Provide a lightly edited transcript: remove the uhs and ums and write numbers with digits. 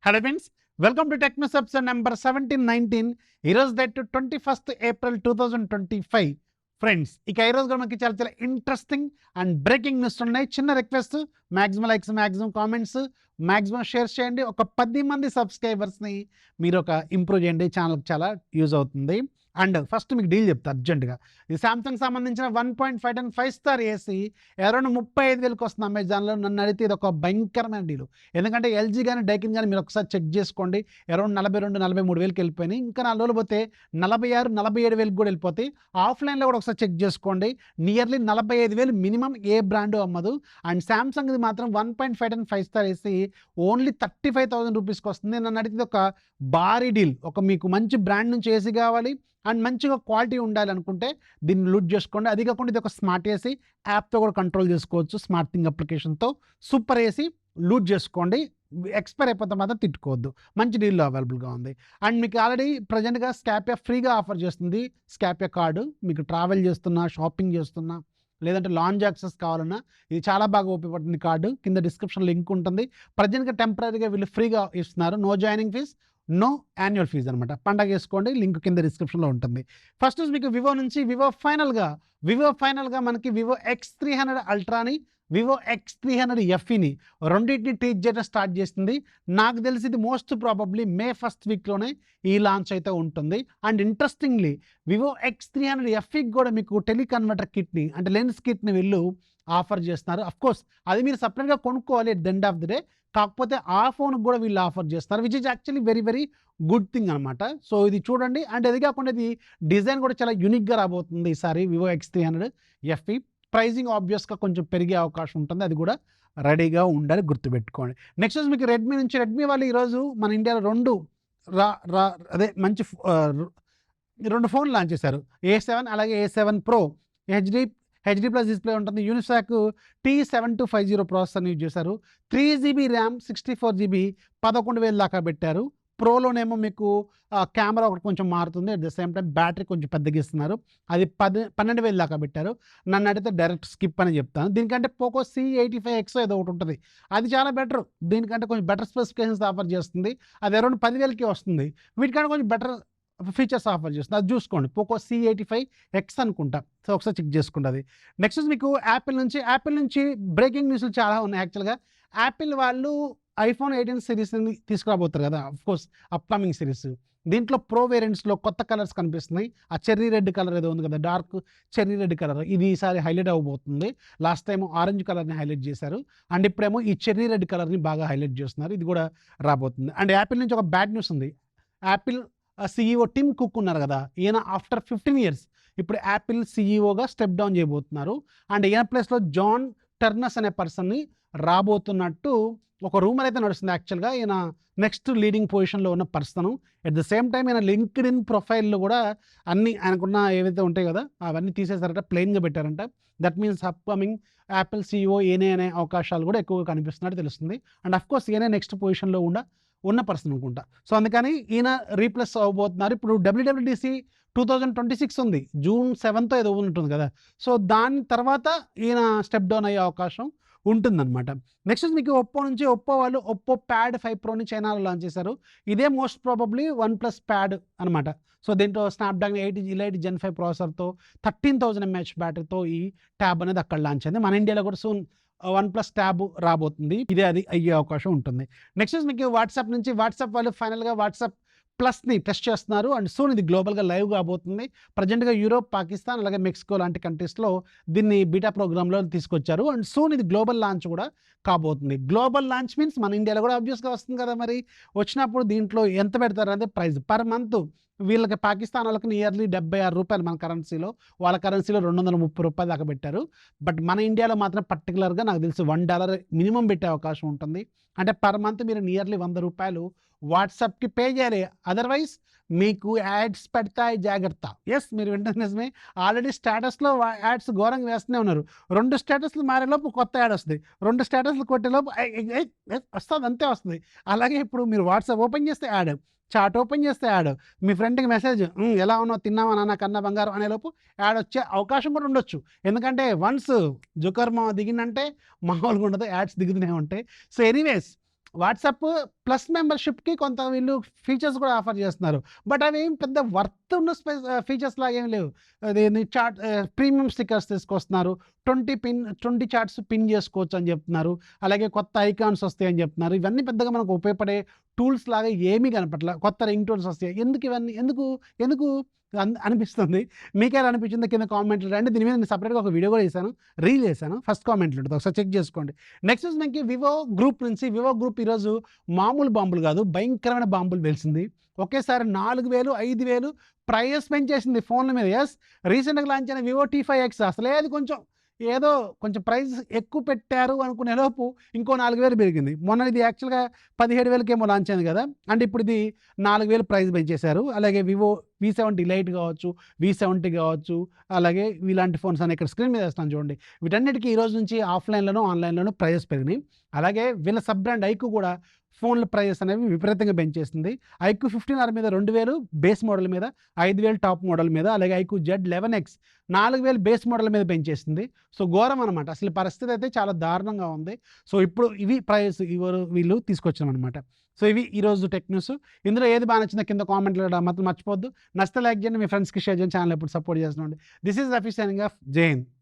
Hello friends, welcome to Technos episode number 1719. ఈరోజు date 21 April 2025. Friends, ఇక ఈరోజు కూడా మనకి చాలా చాలా ఇంట్రెస్టింగ్ అండ్ బ్రేకింగ్ న్యూస్ ఉన్నాయి. చిన్న request, maximum likes, maximum comments, maximum share చేయండి. ఒక 10 మంది సబ్స్క్రైబర్స్ని మీరు ఒక ఇంప్రూవ్ చేయండి. ఛానల్కి చాలా యూజ్ అవుతుంది. అండ్ ఫస్ట్ మీకు డీల్ చెప్తా అర్జెంటుగా. ఇది సామ్సంగ్ సంబంధించిన 1.5 టన్ 5 స్టార్ ఏసీ అరౌండ్ 35,000కి వస్తుంది అమెజాన్లో. నన్ను అడిగితే ఇది ఒక భయంకరమైన డీలు. ఎందుకంటే ఎల్జీ కానీ డైకిన్ కానీ మీరు ఒకసారి చెక్ చేసుకోండి, అరౌండ్ 42,000-43,000కి వెళ్ళిపోయినాయి. ఇంకా 4 రోజులు పోతే 46,000-47,000 కూడా వెళ్ళిపోతాయి. ఆఫ్లైన్లో కూడా ఒకసారి చెక్ చేసుకోండి. నియర్లీ 45,000 మినిమం ఏ బ్రాండ్ అమ్మదు. అండ్ సామ్సంగ్ ఇది మాత్రం 1.5 టన్ 5 స్టార్ ఏసీ ఓన్లీ 35,000 రూపీస్కి వస్తుంది. నన్ను అడిగితే ఒక భారీ డీల్. ఒక మీకు మంచి బ్రాండ్ నుంచి ఏసీ కావాలి అండ్ మంచిగా క్వాలిటీ ఉండాలి అనుకుంటే దీన్ని లూట్ చేసుకోండి. అది కాకుండా ఇది ఒక స్మార్ట్ ఏసీ, యాప్తో కూడా కంట్రోల్ చేసుకోవచ్చు. స్మార్ట్ థింగ్ అప్లికేషన్తో సూపర్ ఏసీ లూట్ చేసుకోండి. ఎక్స్పైర్ అయిపోతే మాత్రం తిట్టుకోవద్దు. మంచి డీల్లో అవైలబుల్గా ఉంది. అండ్ మీకు ఆల్రెడీ ప్రజెంట్గా స్కాపియా ఫ్రీగా ఆఫర్ చేస్తుంది. స్కాపియా కార్డు మీకు ట్రావెల్ చేస్తున్నా, షాపింగ్ చేస్తున్నా, లేదంటే లాంజ్ యాక్సెస్ కావాలన్నా ఇది చాలా బాగా ఉపయోగపడుతుంది. కార్డు కింద డిస్క్రిప్షన్ లింక్ ఉంటుంది. ప్రజెంట్గా టెంపరీగా వీళ్ళు ఫ్రీగా ఇస్తున్నారు. No joining fees, no annual fees అనమాట. పండగ వేసుకోండి, లింక్ కింద డిస్క్రిప్షన్లో ఉంటుంది. ఫస్ట్ మీకు వివో నుంచి వివో ఫైనల్గా మనకి వివో X300 అల్ట్రాని, వివో X300 FEని రెండింటిని టీచ్ చేయడం స్టార్ట్ చేస్తుంది. నాకు తెలిసి ఇది మోస్ట్ ప్రాబబ్లీ మే 1st వీక్లోనే ఈ లాంచ్ అయితే ఉంటుంది. అండ్ ఇంట్రెస్టింగ్లీ వివో X300 FEకి కూడా మీకు టెలికన్వర్టర్ కిట్ని అంటే లెన్స్ కిట్ని వీళ్ళు ఆఫర్ చేస్తున్నారు. అఫ్కోర్స్ అది మీరు సపరేట్గా కొనుక్కోవాలి at the end of the day. కాకపోతే ఆ ఫోన్కి కూడా వీళ్ళు ఆఫర్ చేస్తారు, which is actually very very good thing అనమాట. సో ఇది చూడండి. అండ్ అది కాకుండా ఇది డిజైన్ కూడా చాలా యూనిక్గా రాబోతుంది ఈసారి వివో X300 FE. ప్రైజింగ్ ఆబ్వియస్గా కొంచెం పెరిగే అవకాశం ఉంటుంది. అది కూడా రెడీగా ఉండాలి, గుర్తుపెట్టుకోండి. నెక్స్ట్ మీకు రెడ్మీ వాళ్ళు ఈరోజు మన ఇండియాలో రెండు ఫోన్లు లాంచ్ చేశారు. A7 అలాగే A7 Pro HD plus display ఉంటుంది. యూనిసాక్ T7250 ప్రాసెసర్ని యూజ్ చేశారు. 3GB ర్యామ్, 64GB, 11,000 దాకా పెట్టారు. ప్రోలోనేమో మీకు కెమెరా ఒకటి కొంచెం మారుతుంది. At the same time battery కొంచెం పెద్దగా ఇస్తున్నారు. అది 12,000 దాకా పెట్టారు. నన్ను అడిగితే డైరెక్ట్ స్కిప్ అని చెప్తాను. దీనికంటే పోకో C85X ఏదో ఒకటి ఉంటుంది, అది చాలా బెటర్. దీనికంటే కొంచెం బెటర్ స్పెసిఫికేషన్స్ ఆఫర్ చేస్తుంది. అది అరౌండ్ 10,000కి వస్తుంది. వీటికంటే కొంచెం బెటర్ ఫీచర్స్ ఆఫర్ చేస్తుంది. అది చూసుకోండి. పోకో C85X అనుకుంటా. సో ఒకసారి చెక్ చేసుకోండి అది. నెక్స్ట్ మీకు యాపిల్ నుంచి బ్రేకింగ్ న్యూస్లు చాలా ఉన్నాయి. యాక్చువల్గా యాపిల్ వాళ్ళు iPhone 18 సిరీస్ని తీసుకురాబోతారు కదా, అఫ్కోర్స్ అప్కమింగ్ సిరీస్. దీంట్లో ప్రో వేరియంట్స్లో కొత్త కలర్స్ కనిపిస్తున్నాయి. ఆ చెర్రీ రెడ్ కలర్ ఏదో ఉంది కదా, డార్క్ చెర్రీ రెడ్ కలర్, ఇది ఈసారి హైలైట్ అవ్వబోతుంది. లాస్ట్ టైం ఆరెంజ్ కలర్ని హైలైట్ చేశారు. అండ్ ఇప్పుడేమో ఈ చెర్రీ రెడ్ కలర్ని బాగా హైలైట్ చేస్తున్నారు. ఇది కూడా రాబోతుంది. అండ్ యాపిల్ నుంచి ఒక బ్యాడ్ న్యూస్ ఉంది. యాపిల్ CEO టిమ్ కుక్ ఉన్నారు కదా, ఈయన ఆఫ్టర్ 15 years ఇప్పుడు యాపిల్ CEOగా స్టెప్ డౌన్ చేయబోతున్నారు. అండ్ ఈయన ప్లేస్లో జాన్ టర్నర్స్ అనే పర్సన్ని రాబోతున్నట్టు ఒక రూమర్ అయితే నడుస్తుంది. యాక్చువల్గా ఈయన నెక్స్ట్ లీడింగ్ పొజిషన్లో ఉన్న person. At the same time ఈయన లింక్డ్ఇన్ ప్రొఫైల్లో కూడా అన్ని ఆయనకున్న ఏవైతే ఉంటాయి కదా అవన్నీ తీసేసారట, ప్లెయిన్గా పెట్టారంట. That means upcoming Apple CEO ఈయనే అనే అవకాశాలు కూడా ఎక్కువగా కనిపిస్తున్నట్టు తెలుస్తుంది. అండ్ అఫ్కోర్స్ ఈయనే నెక్స్ట్ పొజిషన్లో ఉన్న పర్సన్ అనుకుంటా. సో అందుకని ఈయన రీప్లేస్ అవ్వబోతున్నారు. ఇప్పుడు WWDC 2026 ఉంది, June 7th ఏదో ఉంటుంది కదా. సో దాని తర్వాత ఈయన స్టెప్ డౌన్ అయ్యే అవకాశం ఉంటుందన్నమాట. నెక్స్ట్ మీకు ఒప్పో వాళ్ళు ఒప్పో ప్యాడ్ 5 ప్రోని చైనాలో లాంచ్ చేశారు. ఇదే మోస్ట్ ప్రాబబ్లీ OnePlus ప్యాడ్ అనమాట. సో దీంట్లో స్నాప్డ్రాగన్ 8 Elite Gen 5 ప్రాసెసర్తో 13,000 mAh బ్యాటరీతో ఈ ట్యాబ్ అనేది అక్కడ లాంచ్ అయింది. మన ఇండియాలో కూడా సూన్ OnePlus ట్యాబ్ రాబోతుంది. అది అయ్యే అవకాశం ఉంటుంది. నెక్స్ట్ మీకు వాట్సాప్ వాళ్ళు ఫైనల్గా వాట్సాప్ ప్లస్ని టెస్ట్ చేస్తున్నారు. అండ్ సూన్ ఇది గ్లోబల్గా లైవ్ కాబోతుంది. ప్రజెంట్గా యూరోప్, పాకిస్తాన్ అలాగే మెక్సికో లాంటి కంట్రీస్లో దీన్ని బీటా ప్రోగ్రాంలో తీసుకొచ్చారు. అండ్ సూన్ ఇది గ్లోబల్ లాంచ్ కూడా కాబోతుంది. గ్లోబల్ లాంచ్ మీన్స్ మన ఇండియాలో కూడా ఆబ్వియస్గా వస్తుంది కదా. మరి వచ్చినప్పుడు దీంట్లో ఎంత పెడతారు అంటే ప్రైస్ పర్ మంత్ వీళ్ళకి పాకిస్తాన్ వాళ్ళకి నియర్లీ ₹76 మన కరెన్సీలో, వాళ్ళ కరెన్సీలో ₹230 దాకా పెట్టారు. బట్ మన ఇండియాలో మాత్రం పర్టికులర్గా నాకు తెలిసి $1 మినిమం పెట్టే అవకాశం ఉంటుంది. అంటే పర్ మంత్ మీరు నియర్లీ ₹100 వాట్సాప్కి పే చేయాలి. అదర్వైజ్ మీకు యాడ్స్ పెడతాయి, జాగ్రత్త. ఎస్, మీరు వింటుంది నిజమే. ఆల్రెడీ స్టేటస్లో యాడ్స్ ఘోరంగా వేస్తూనే ఉన్నారు. 2 స్టేటస్లు మారేలోపు కొత్త యాడ్ వస్తుంది, 2 స్టేటస్లు కొట్టేలోపు వస్తుంది, అంతే వస్తుంది. అలాగే ఇప్పుడు మీరు వాట్సాప్ ఓపెన్ చేస్తే యాడ్, చాట్ ఓపెన్ చేస్తే యాడ్, మీ ఫ్రెండ్కి మెసేజ్ ఎలా ఉన్నావు, తిన్నావా నాన్న కన్నా బంగారం అనేలోపు యాడ్ వచ్చే అవకాశం కూడా ఉండొచ్చు. ఎందుకంటే వన్స్ జుకర్మా దిగిందంటే మామూలుగా ఉండదు, యాడ్స్ దిగుతూనే ఉంటాయి. సో ఎనీవేస్ వాట్సాప్ ప్లస్ మెంబర్‌షిప్‌కి కొంత వీళ్ళు ఫీచర్స్ కూడా ఆఫర్ చేస్తున్నారు. బట్ అవేం పెద్ద వర్త్ ఉన్న ఫీచర్స్ లాగా ఏమి లేవు. అదేంది ప్రీమియం స్టిక్కర్స్ తీసుకొస్తున్నారు. 20 చార్ట్స్ పిన్ చేసుకోవచ్చు అని చెప్తున్నారు. అలాగే కొత్త ఐకాన్స్ వస్తాయని చెప్తున్నారు. ఇవన్నీ పెద్దగా మనకు ఉపయోగపడే టూల్స్ లాగా ఏమీ కనపట్ల. కొత్త రింగ్ టోన్స్ వస్తాయి. ఎందుకు ఇవన్నీ? ఎందుకు అనిపిస్తుంది. మీకెలా అనిపించిందో కింద కామెంట్‌లో రండి. దీని మీద నేను సెపరేట్‌గా ఒక వీడియో కూడా చేశాను. రీల్ చేశాను. ఫస్ట్ కామెంట్‌లో ఉంటది. ఒకసారి చెక్ చేసుకోండి. నెక్స్ట్ వచ్చి మనకి వివో గ్రూప్ నుంచి వివో గ్రూప్ ఈరోజు మామూలు బాంబులు కాదు, భయంకరమైన బాంబులు పేల్చింది. ఒకేసారి 4000, 5000 ప్రైస్ పెంచేసింది ఫోన్ల మీద. యెస్, రీసెంట్‌గా లాంచ్ అయిన వివో టీ5ఎక్స్ అసలే అది ఏదో కొంచెం ప్రైస్ ఎక్కువ పెట్టారు అనుకునే లోపు ఇంకో 4000 పెరిగింది. మొన్న ఇది యాక్చువల్‌గా 17,000కేమో లాంచ్ అయింది కదా! అంటే ఇప్పుడు ఇది 4000 ప్రైస్ పెంచేశారు. అలాగే వివో వి70 లైట్ కావచ్చు, వి70 కావచ్చు, అలాగే ఇలాంటి ఫోన్స్ అని ఇక్కడ స్క్రీన్ మీద వేస్తున్నాను చూడండి. వీటన్నిటికి ఈ రోజు నుంచి ఆఫ్‌లైన్‌లోను, ఆన్‌లైన్‌లోను ప్రైజెస్ పెరిగినాయి. అలాగే వీళ్ళ సబ్ బ్రాండ్ ఐక్యూ కూడా ఫోన్ల ప్రైజెస్ అనేవి విపరీతంగా పెంచేసింది. ఐక్యూ 15R మీద 2000 బేస్ మోడల్ మీద, 5000 టాప్ మోడల్ మీద, అలాగే ఐక్యూ Z11X 4000 బేస్ మోడల్ మీద పెంచేసింది. సో, ఘోరం అనమాట. అసలు పరిస్థితి అయితే చాలా దారుణంగా ఉంది. సో, ఇప్పుడు ఇవి ప్రైస్ వీళ్ళు తీసుకొచ్చామనమాట. సో, ఇవి ఈరోజు టెక్ న్యూస్. ఇందులో ఏది బాగా నచ్చిందో కింద కామెంట్‌లో మాత్రం మర్చిపోవద్దు. నచ్చితే లైక్ చేయండి. మీ ఫ్రెండ్స్‌కి షేర్ చేయండి. ఛానల్ ఎప్పుడు సపోర్ట్ చేస్తున్నాండి. This is Rafi signing off. జై హింద్.